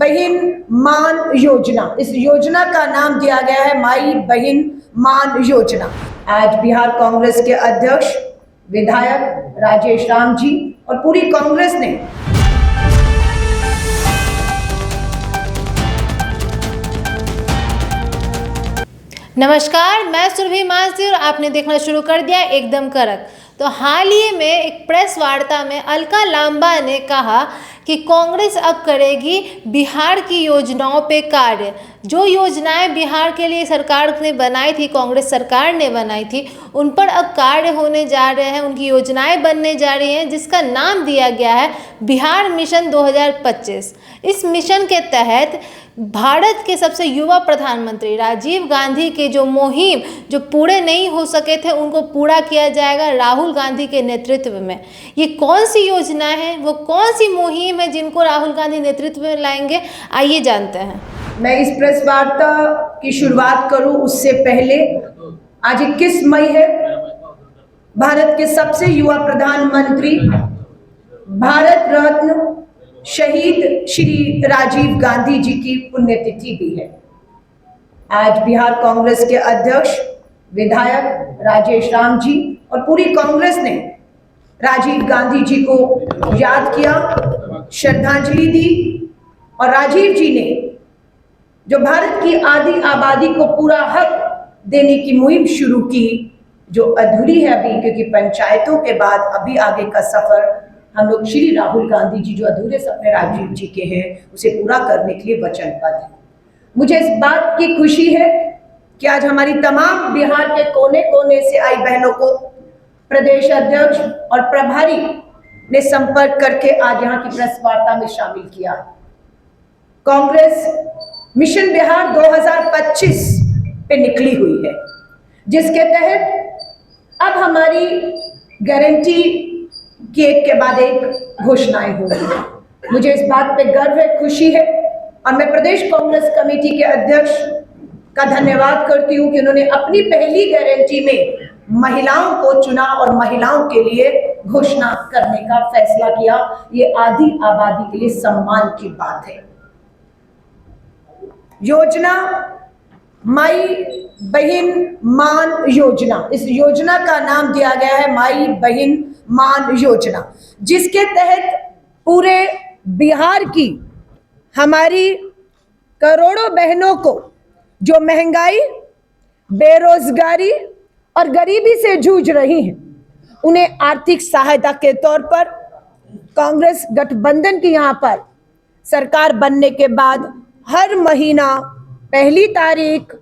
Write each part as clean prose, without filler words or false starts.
बहन मान योजना। इस योजना का नाम दिया गया है माई बहन मान योजना। आज बिहार कांग्रेस के अध्यक्ष विधायक राजेश राम जी और पूरी कांग्रेस ने नमस्कार, मैं सुरभि मानसी और आपने देखना शुरू कर दिया एकदम कड़क। तो हाल ही में एक प्रेस वार्ता में अलका लांबा ने कहा कि कांग्रेस अब करेगी बिहार की योजनाओं पे कार्य। जो योजनाएं बिहार के लिए सरकार ने बनाई थी, कांग्रेस सरकार ने बनाई थी, उन पर अब कार्य होने जा रहे हैं, उनकी योजनाएं बनने जा रही हैं, जिसका नाम दिया गया है बिहार मिशन 2025। इस मिशन के तहत भारत के सबसे युवा प्रधानमंत्री राजीव गांधी के जो मुहिम जो पूरे नहीं हो सके थे, उनको पूरा किया जाएगा राहुल गांधी के नेतृत्व में। ये कौन सी योजना है, वो कौन सी मुहिम है जिनको राहुल गांधी नेतृत्व में लाएंगे, आइए जानते हैं। मैं इस प्रेस वार्ता की शुरुआत करूं उससे पहले आज 21 मई है। भारत के सबसे युवा प्रधानमंत्री भारत रत्न शहीद श्री राजीव गांधी जी की पुण्यतिथि भी है। आज बिहार कांग्रेस के अध्यक्ष विधायक राजेश राम जी और पूरी कांग्रेस ने राजीव गांधी जी को याद किया, श्रद्धांजलि दी और राजीव जी ने जो भारत की आधी आबादी को पूरा हक देने की मुहिम शुरू की, जो अधूरी है अभी, क्योंकि पंचायतों के बाद अभी आगे का सफर हम लोग श्री राहुल गांधी जी जो अधूरे सपने राजीव जी के हैं उसे पूरा करने के लिए वचनबद्ध है। मुझे इस बात की खुशी है कि आज हमारी तमाम बिहार के कोने कोने से आई बहनों को प्रदेश अध्यक्ष और प्रभारी ने संपर्क करके आज यहाँ की प्रेस वार्ता में शामिल किया। कांग्रेस मिशन बिहार 2025 पे निकली हुई है, जिसके तहत अब हमारी गारंटी कि एक के बाद एक घोषणाएं होंगी। मुझे इस बात पे गर्व है, खुशी है और मैं प्रदेश कांग्रेस कमेटी के अध्यक्ष का धन्यवाद करती हूं कि उन्होंने अपनी पहली गारंटी में महिलाओं को चुना और महिलाओं के लिए घोषणा करने का फैसला किया। ये आधी आबादी के लिए सम्मान की बात है। योजना माई बहन मान योजना। इस योजना का नाम दिया गया है माई बहन मान योजना, जिसके तहत पूरे बिहार की हमारी करोड़ों बहनों को जो महंगाई, बेरोजगारी और गरीबी से जूझ रही हैं, उन्हें आर्थिक सहायता के तौर पर कांग्रेस गठबंधन की यहाँ पर सरकार बनने के बाद हर महीना पहली तारीख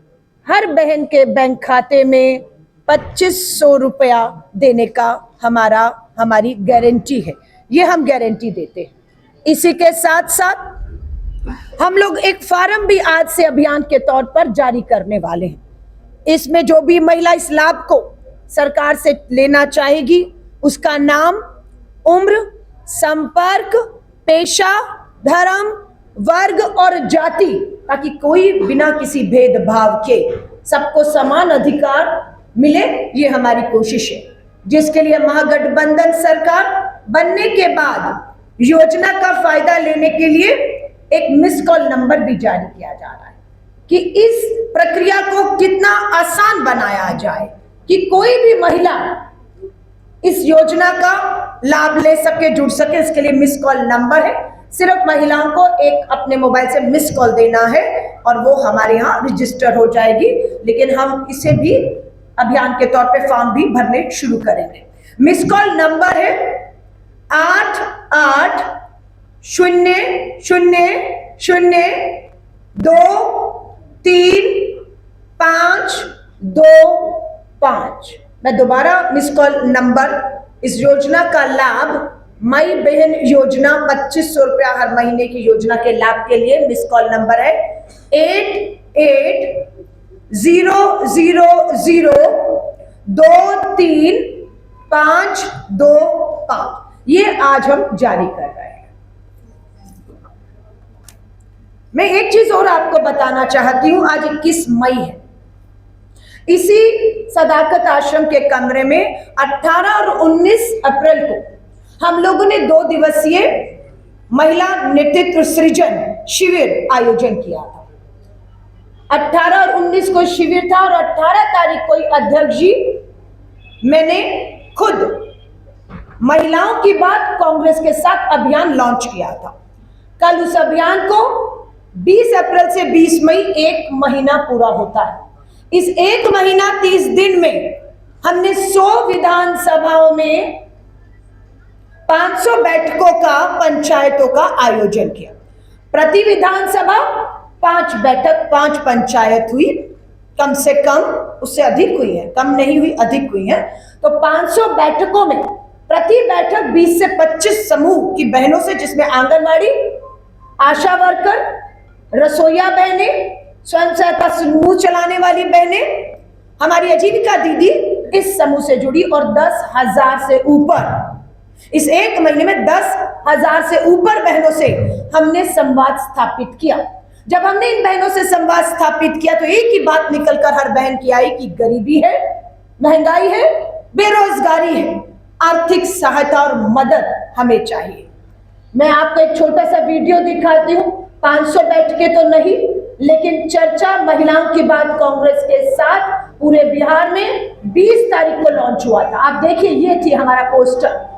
हर बहन के बैंक खाते में 2500 रुपया देने का हमारी गारंटी है। ये हम गारंटी देते हैं। इसी के साथ साथ हम लोग एक फार्म भी आज से अभियान के तौर पर जारी करने वाले हैं। इसमें जो भी महिला इस लाभ को सरकार से लेना चाहेगी, उसका नाम, उम्र, संपर्क, पेशा, धर्म, वर्ग और जाति, ताकि कोई बिना किसी भेदभाव के सबको समान अधिकार मिले, ये हमारी कोशिश है। जिसके लिए महागठबंधन सरकार बनने के बाद योजना का फायदा लेने के लिए एक मिस कॉल नंबर भी जारी किया जा रहा है कि इस प्रक्रिया को कितना आसान बनाया जाए कि कोई भी महिला इस योजना का लाभ ले सके, जुड़ सके। इसके लिए मिस कॉल नंबर है। सिर्फ महिलाओं को एक अपने मोबाइल से मिस कॉल देना है और वो हमारे यहाँ रजिस्टर हो जाएगी। लेकिन हम इसे भी अभियान के तौर पे फॉर्म भी भरने शुरू करेंगे। मिस कॉल नंबर है 8800023525। मैं दोबारा मिस कॉल नंबर, इस योजना का लाभ माई बहन योजना 2500 रुपया हर महीने की योजना के लाभ के लिए मिस कॉल नंबर है 8800023525। ये आज हम जारी कर रहे हैं। मैं एक चीज और आपको बताना चाहती हूं। आज 21 मई है। इसी सदाकत आश्रम के कमरे में 18 और 19 अप्रैल को हम लोगों ने 2 दिवसीय महिला नेतृत्व सृजन शिविर आयोजन किया था। 18 और 19 को शिविर था और 18 तारीख को अध्यक्ष जी मैंने खुद महिलाओं की बात कांग्रेस के साथ अभियान लॉन्च किया था। कल उस अभियान को 20 अप्रैल से 20 मई 1 महीना पूरा होता है। इस 1 महीना 30 दिन में हमने 100 विधानसभाओं में 500 बैठकों का पंचायतों का आयोजन किया। प्रति विधानसभा 5 बैठक 5 पंचायत हुई, कम से कम, उससे अधिक हुई है, कम नहीं हुई, अधिक हुई है। तो 500 बैठकों में प्रति बैठक 20 से 25 समूह की बहनों से, जिसमें आंगनवाड़ी, आशा वर्कर, रसोईया बहनें, स्वयं सहायता समूह चलाने वाली बहनें, हमारी आजीविका दीदी इस समूह से जुड़ी और 10,000 से ऊपर, इस 1 महीने में 10,000 से ऊपर बहनों से हमने संवाद स्थापित किया। जब हमने इन बहनों से संवाद स्थापित किया तो एक ही बात निकलकर हर बहन की आई कि गरीबी है, महंगाई है, बेरोजगारी है, आर्थिक सहायता और मदद हमें चाहिए। मैं आपको एक छोटा सा वीडियो दिखाती हूँ। 500 बैठकें तो नहीं, लेकिन चर्चा महिलाओं की बात कांग्रेस के साथ पूरे बिहार में 20 तारीख को लॉन्च हुआ था। आप देखिए, ये थी हमारा पोस्टर।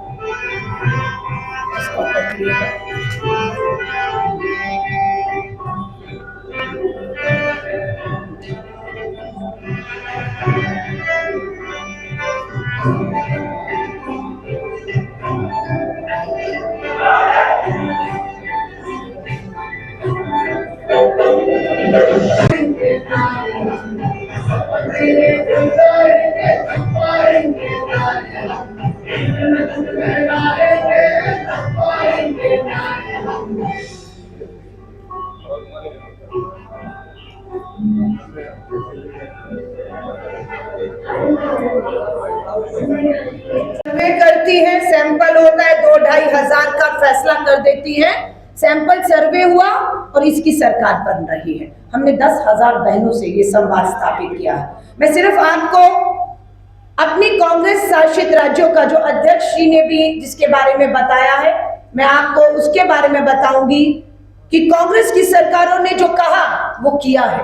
सर्वे करती है, सैंपल होता है, 2-2.5 हजार का फैसला कर देती है। सैंपल सर्वे हुआ और इसकी सरकार बन रही है। हमने 10,000 बहनों से ये संवाद स्थापित किया है। मैं सिर्फ आपको अपनी कांग्रेस शासित राज्यों का जो अध्यक्ष जी ने भी जिसके बारे में बताया है, मैं आपको उसके बारे में बताऊंगी कि कांग्रेस की सरकारों ने जो कहा वो किया है।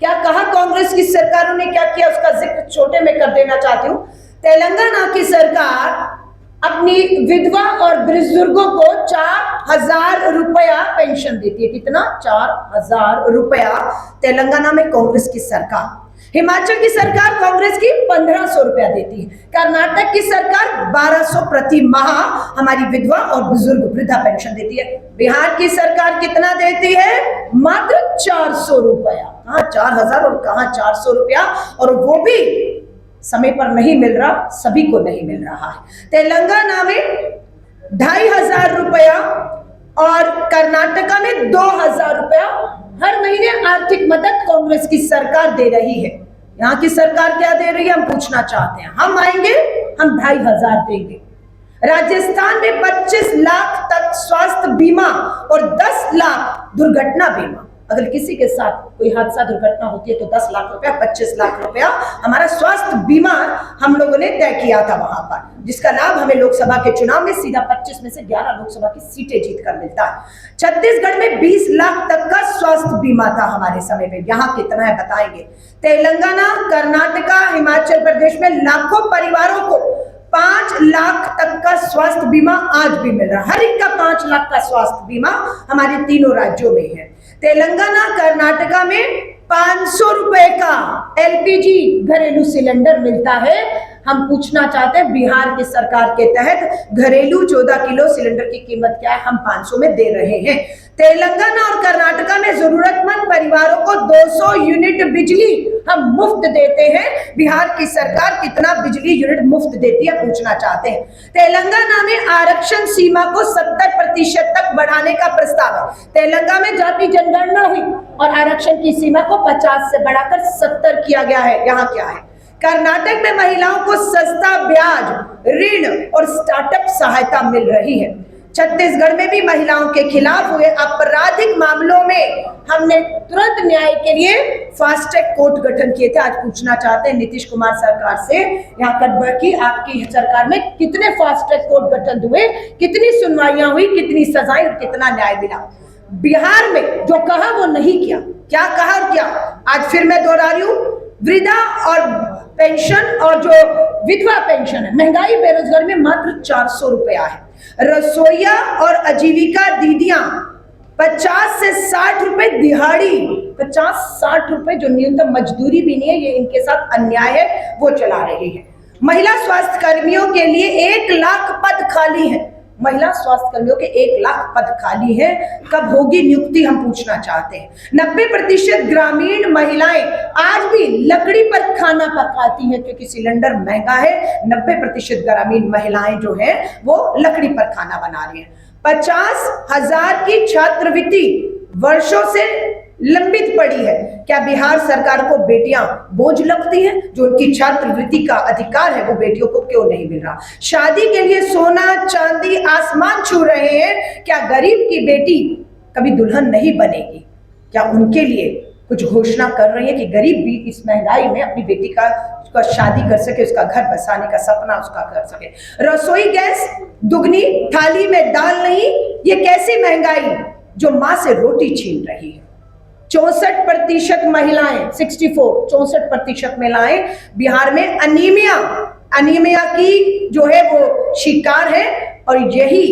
क्या कहा कांग्रेस की सरकारों ने, क्या किया, उसका जिक्र छोटे में कर देना चाहती हूँ। तेलंगाना की सरकार अपनी विधवा और बुजुर्गों को 4,000 रुपया पेंशन देती है। कितना? 4,000 रुपया तेलंगाना में कांग्रेस की सरकार। हिमाचल की सरकार कांग्रेस की 1,500 रुपया देती है। कर्नाटक की सरकार 1,200 प्रति माह हमारी विधवा और बुजुर्ग वृद्धा पेंशन देती है। बिहार की सरकार कितना देती है? मात्र 400 रुपया। कहाँ 4,000 और कहाँ 400 रुपया, और वो भी समय पर नहीं मिल रहा, सभी को नहीं मिल रहा है। तेलंगाना में 2,500 रुपया और कर्नाटका में 2,000 रुपया हर महीने आर्थिक मदद कांग्रेस की सरकार दे रही है। यहाँ की सरकार क्या दे रही है, हम पूछना चाहते हैं। हम आएंगे, हम 2,500 देंगे। राजस्थान में 25 लाख तक स्वास्थ्य बीमा और 10 लाख दुर्घटना बीमा। अगर किसी के साथ कोई हादसा दुर्घटना होती है तो 10 लाख रुपया, 25 लाख रुपया हमारा स्वास्थ्य बीमा हम लोगों ने तय किया था वहां पर, जिसका लाभ हमें लोकसभा के चुनाव में सीधा 25 में से 11 लोकसभा की सीटें जीतकर मिलता है। छत्तीसगढ़ में 20 लाख तक का स्वास्थ्य बीमा था हमारे समय में। यहाँ कितना है बताएंगे। तेलंगाना, कर्नाटका, हिमाचल प्रदेश में लाखों परिवारों को 5 लाख तक का स्वास्थ्य बीमा आज भी मिल रहा है। हर एक का 5 लाख का स्वास्थ्य बीमा हमारे तीनों राज्यों में है। तेलंगाना, कर्नाटका में 500 रुपए का एलपीजी घरेलू सिलेंडर मिलता है। हम पूछना चाहते हैं बिहार की सरकार के तहत घरेलू 14 किलो सिलेंडर की कीमत क्या है, हम 500 में दे रहे हैं। तेलंगाना और कर्नाटका में जरूरतमंद परिवारों को 200 यूनिट बिजली हम मुफ्त देते हैं। बिहार की सरकार कितना बिजली यूनिट मुफ्त देती है पूछना चाहते हैं। तेलंगाना में आरक्षण सीमा को 70% तक बढ़ाने का प्रस्ताव है। तेलंगाना में जाति जनगणना हुई और आरक्षण की सीमा को 50 से बढ़ाकर 70 किया गया है। यहाँ क्या है? कर्नाटक में महिलाओं को सस्ता ब्याज ऋण और स्टार्टअप सहायता मिल रही है। छत्तीसगढ़ में भी महिलाओं के खिलाफ हुए आपराधिक मामलों में हमने तुरंत न्याय के लिए फास्ट ट्रैक कोर्ट गठन किए थे। आज पूछना चाहते हैं नीतीश कुमार सरकार से, यहाँ कटबर की आपकी सरकार में कितने फास्ट ट्रैक कोर्ट गठन हुए, कितनी सुनवाइयां हुई, कितनी सजाएं और कितना न्याय मिला। बिहार में जो कहा वो नहीं किया। क्या कहा और क्या, आज फिर मैं दोहरा रही हूँ। वृद्धा और पेंशन और जो विधवा पेंशन है, महंगाई बेरोजगारी में मात्र 400 रुपया है। रसोईया और आजीविका दीदियां 50 से 60 रुपए दिहाड़ी, 50-60 रुपए जो न्यूनतम मजदूरी भी नहीं है, ये इनके साथ अन्याय है, वो चला रही है। महिला स्वास्थ्य कर्मियों के लिए 1 लाख पद खाली है। महिला स्वास्थ्य कर्मियों के 1 लाख पद खाली है, कब होगी नियुक्ति, हम पूछना चाहते हैं। 90% ग्रामीण महिलाएं आज भी लकड़ी पर खाना पकाती हैं क्योंकि सिलेंडर महंगा है। 90% ग्रामीण महिलाएं जो हैं वो लकड़ी पर खाना बना रही हैं। 50,000 की छात्रवृत्ति वर्षों से लंबित पड़ी है। क्या बिहार सरकार को बेटियां बोझ लगती हैं? जो उनकी छात्रवृत्ति का अधिकार है वो बेटियों को क्यों नहीं मिल रहा? शादी के लिए सोना चांदी आसमान छू रहे हैं, क्या गरीब की बेटी कभी दुल्हन नहीं बनेगी? क्या उनके लिए कुछ घोषणा कर रही है कि गरीब भी इस महंगाई में अपनी बेटी का शादी कर सके, उसका घर बसाने का सपना उसका कर सके? रसोई गैस दुगनी, थाली में दाल नहीं, ये कैसी महंगाई जो मां से रोटी छीन रही है? 64% महिलाएं, 64% महिलाएं बिहार में अनीमिया की जो है वो शिकार है, और यही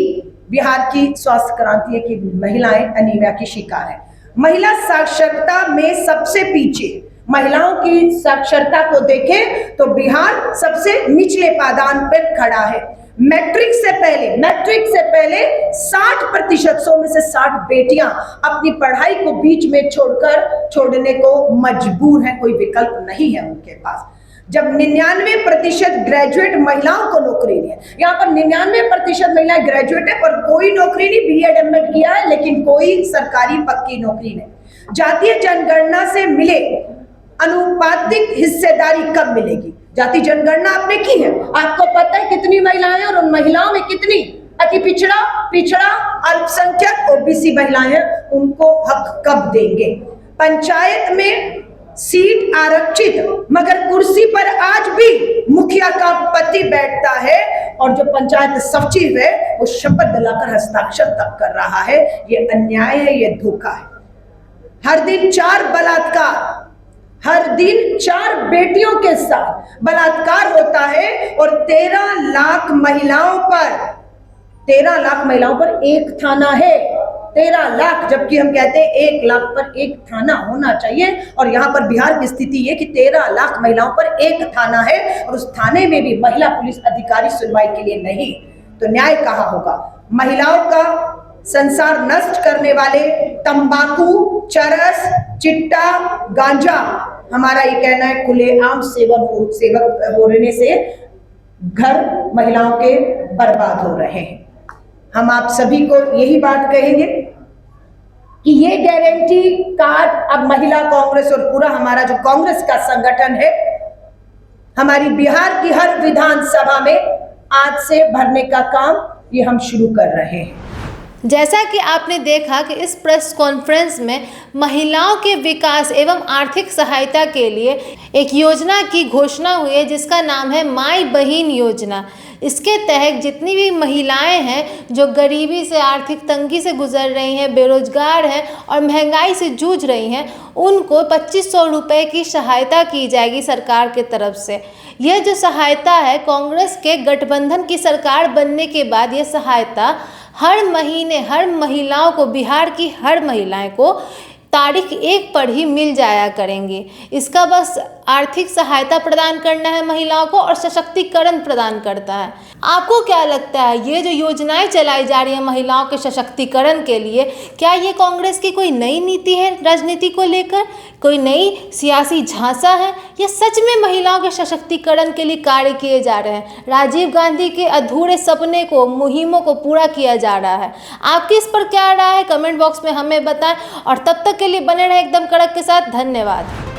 बिहार की स्वास्थ्य क्रांति है कि महिलाएं अनीमिया की शिकार है। महिला साक्षरता में सबसे पीछे, महिलाओं की साक्षरता को देखें तो बिहार सबसे निचले पायदान पर खड़ा है। मैट्रिक से पहले 60%, 100 में से 60 बेटियां अपनी पढ़ाई को बीच में छोड़ने को मजबूर हैं, कोई विकल्प नहीं है उनके पास। जब 99% ग्रेजुएट महिलाओं को नौकरी नहीं है, यहाँ पर 99% महिलाएं ग्रेजुएट है पर कोई नौकरी नहीं, बीएड एमएड किया है लेकिन कोई सरकारी पक्की नौकरी नहीं। जातीय जनगणना से मिले अनुपातिक हिस्सेदारी कब मिलेगी? जाति जनगणना आपने की है, आपको पता है कितनी महिलाएं और उन महिलाओं में कितनी अति पिछड़ा अल्पसंख्यक ओबीसी महिलाएं हैं, उनको हक कब देंगे? पंचायत में सीट आरक्षित मगर कुर्सी पर आज भी मुखिया का पति बैठता है और जो पंचायत सचिव है वो शपथ दिलाकर हस्ताक्षर तक कर रहा है। ये अन्याय है, ये धोखा है। हर दिन 4 बलात्कार, हर दिन 4 बेटियों के साथ बलात्कार होता है और 13 लाख महिलाओं पर एक थाना है। 13 लाख, जबकि हम कहते हैं 1 लाख पर एक थाना होना चाहिए, और यहाँ पर बिहार की स्थिति ये कि 13 लाख महिलाओं पर एक थाना है और उस थाने में भी महिला पुलिस अधिकारी सुनवाई के लिए नहीं। तो न्याय कहाँ होगा? महिलाओं का संसार नष्ट करने वाले तंबाकू, चरस, चिट्टा, गांजा, हमारा ये कहना है खुलेआम सेवक होने से घर महिलाओं के बर्बाद हो रहे हैं। हम आप सभी को यही बात कहेंगे कि ये गारंटी कार्ड अब महिला कांग्रेस और पूरा हमारा जो कांग्रेस का संगठन है, हमारी बिहार की हर विधानसभा में आज से भरने का काम ये हम शुरू कर रहे हैं। जैसा कि आपने देखा कि इस प्रेस कॉन्फ्रेंस में महिलाओं के विकास एवं आर्थिक सहायता के लिए एक योजना की घोषणा हुई है जिसका नाम है माई बहिन योजना। इसके तहत जितनी भी महिलाएं हैं जो गरीबी से, आर्थिक तंगी से गुजर रही हैं, बेरोजगार हैं और महंगाई से जूझ रही हैं, उनको 2500 रुपये की सहायता की जाएगी सरकार की तरफ से। यह जो सहायता है, कांग्रेस के गठबंधन की सरकार बनने के बाद ये सहायता हर महीने हर महिलाओं को, बिहार की हर महिलाएं को तारीख 1 पर ही मिल जाया करेंगी। इसका बस आर्थिक सहायता प्रदान करना है महिलाओं को और सशक्तिकरण प्रदान करता है। आपको क्या लगता है, ये जो योजनाएं चलाई जा रही हैं महिलाओं के सशक्तिकरण के लिए, क्या ये कांग्रेस की कोई नई नीति है राजनीति को लेकर, कोई नई सियासी झांसा है, या सच में महिलाओं के सशक्तिकरण के लिए कार्य किए जा रहे हैं? राजीव गांधी के अधूरे सपने को, मुहिमों को पूरा किया जा रहा है? आपकी इस पर क्या राय है? कमेंट बॉक्स में हमें बताएं और तब तक के लिए बने रहे एकदम कड़क के साथ। धन्यवाद।